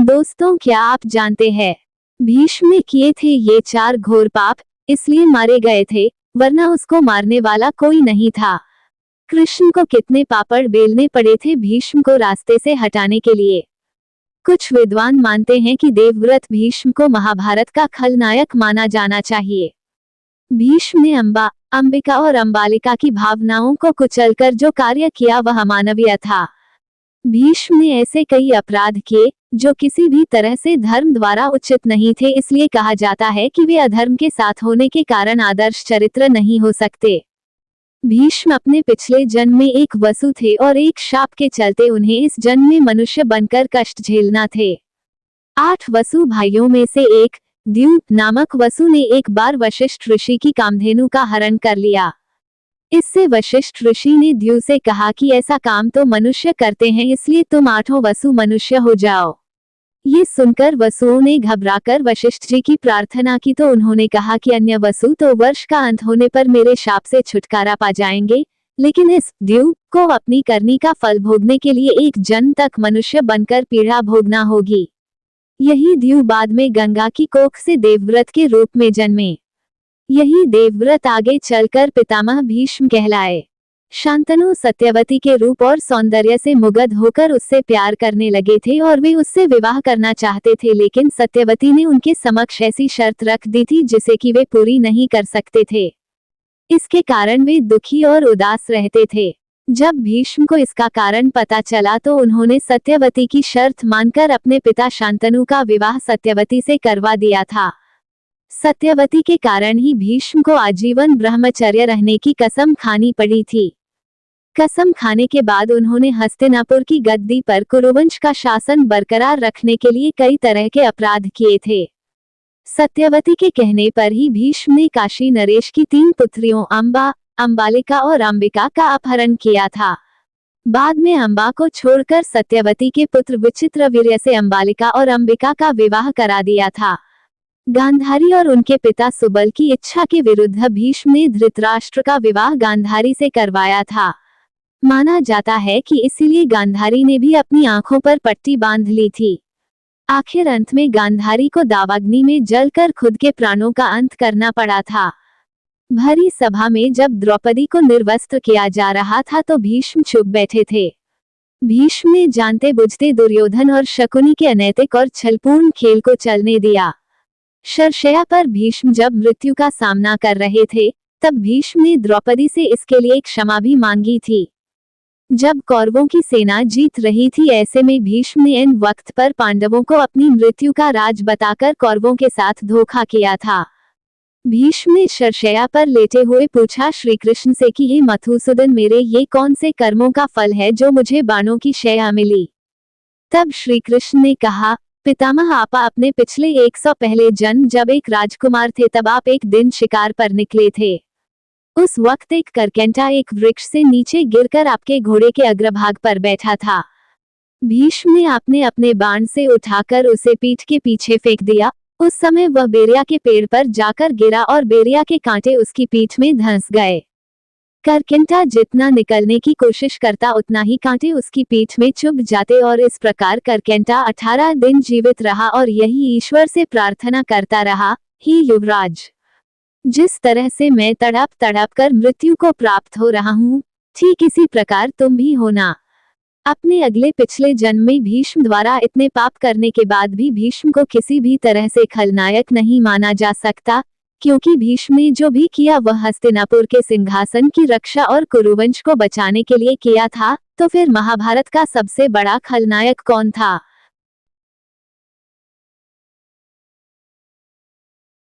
दोस्तों, क्या आप जानते हैं भीष्म ने किए थे ये 4 घोर पाप, इसलिए मारे गए थे, वरना उसको मारने वाला कोई नहीं था। कृष्ण को कितने पापड़ बेलने पड़े थे भीष्म को रास्ते से हटाने के लिए। कुछ विद्वान मानते हैं कि देवव्रत भीष्म को महाभारत का खलनायक माना जाना चाहिए। भीष्म ने अम्बा, अंबिका और अम्बालिका की भावनाओं को कुचलकर जो कार्य किया वह अमानवीय था। भीष्म ने ऐसे कई अपराध किए जो किसी भी तरह से धर्म द्वारा उचित नहीं थे, इसलिए कहा जाता है कि वे अधर्म के साथ होने के कारण आदर्श चरित्र नहीं हो सकते। भीष्म अपने पिछले जन्म में एक वसु थे और एक शाप के चलते उन्हें इस जन्म में मनुष्य बनकर कष्ट झेलना थे। 8 वसु भाइयों में से एक द्यू नामक वसु ने एक बार वशिष्ठ ऋषि की कामधेनु का हरण कर लिया। इससे वशिष्ठ ऋषि ने द्यू से कहा कि ऐसा काम तो मनुष्य करते हैं, इसलिए तुम 8 वसु मनुष्य हो जाओ। ये सुनकर वसुओं ने घबराकर वशिष्ठ जी की प्रार्थना की तो उन्होंने कहा कि अन्य वसु तो वर्ष का अंत होने पर मेरे शाप से छुटकारा पा जाएंगे, लेकिन इस द्यू को अपनी करनी का फल भोगने के लिए एक जन्म तक मनुष्य बनकर पीड़ा भोगना होगी। यही द्यू बाद में गंगा की कोख से देवव्रत के रूप में जन्मे। यही देवव्रत आगे चलकर पितामह भीष्म कहलाए। शांतनु सत्यवती के रूप और सौंदर्य से मुग्ध होकर उससे प्यार करने लगे थे और वे उससे विवाह करना चाहते थे, लेकिन सत्यवती ने उनके समक्ष ऐसी शर्त रख दी थी जिसे कि वे पूरी नहीं कर सकते थे। इसके कारण वे दुखी और उदास रहते थे। जब भीष्म को इसका कारण पता चला तो उन्होंने सत्यवती की शर्त मानकर अपने पिता शांतनु का विवाह सत्यवती से करवा दिया था। सत्यवती के कारण ही भीष्म को आजीवन ब्रह्मचर्य रहने की कसम खानी पड़ी थी। कसम खाने के बाद उन्होंने हस्तिनापुर की गद्दी पर कुरुवंश का शासन बरकरार रखने के लिए कई तरह के अपराध किए थे। सत्यवती के कहने पर ही भीष्म ने काशी नरेश की 3 पुत्रियों अम्बा, अम्बालिका और अंबिका का अपहरण किया था। बाद में अम्बा को छोड़कर सत्यवती के पुत्र विचित्रवीर्य से अम्बालिका और अंबिका का विवाह करा दिया था। गांधारी और उनके पिता सुबल की इच्छा के विरुद्ध भीष्म ने धृतराष्ट्र का विवाह गांधारी से करवाया था। माना जाता है कि इसीलिए गांधारी ने भी अपनी आंखों पर पट्टी बांध ली थी। आखिर अंत में गांधारी को दावाग्नि में जलकर खुद के प्राणों का अंत करना पड़ा था। भरी सभा में जब द्रौपदी को निर्वस्त्र किया जा रहा था तो भीष्म चुप बैठे थे। भीष्म ने जानते बुझते दुर्योधन और शकुनी के अनैतिक और छलपूर्ण खेल को चलने दिया। शरशय्या पर भीष्म जब मृत्यु का सामना कर रहे थे तब भीष्म ने द्रौपदी से इसके लिए क्षमा भी मांगी थी। जब कौरवों की सेना जीत रही थी ऐसे में भीष्म ने इन वक्त पर पांडवों को अपनी मृत्यु का राज बताकर कौरवों के साथ धोखा किया था। भीष्म ने शरशय्या पर लेटे हुए पूछा श्री कृष्ण से कि हे मधुसूदन, मेरे ये कौन से कर्मों का फल है जो मुझे बाणों की शैया मिली। तब श्री कृष्ण ने कहा, पितामह, आप अपने पिछले 100 पहले जन्म जब एक राजकुमार थे तब आप एक दिन शिकार पर निकले थे। उस वक्त एक करकेंटा एक वृक्ष से नीचे गिरकर आपके घोड़े के अग्रभाग पर बैठा था। भीष्म ने आपने अपने बाण से उठाकर उसे पीठ के पीछे फेंक दिया। उस समय वह बेरिया के पेड़ पर जाकर गिरा और बेरिया के कांटे उसकी पीठ में धंस गए। करकेंटा जितना निकलने की कोशिश करता उतना ही कांटे उसकी पीठ में चुभ जाते और इस प्रकार करकेंटा 18 दिन जीवित रहा और यही ईश्वर से प्रार्थना करता रहा, हे युवराज, जिस तरह से मैं तड़प तड़प कर मृत्यु को प्राप्त हो रहा हूँ, ठीक इसी प्रकार तुम भी होना। अपने अगले पिछले जन्म में भीष्म द्वारा इतने पाप करने के बाद भी भीष्म को किसी भी तरह से खलनायक नहीं माना जा सकता, क्योंकि भीष्म ने जो भी किया वह हस्तिनापुर के सिंहासन की रक्षा और कुरुवंश को बचाने के लिए किया था। तो फिर महाभारत का सबसे बड़ा खलनायक कौन था?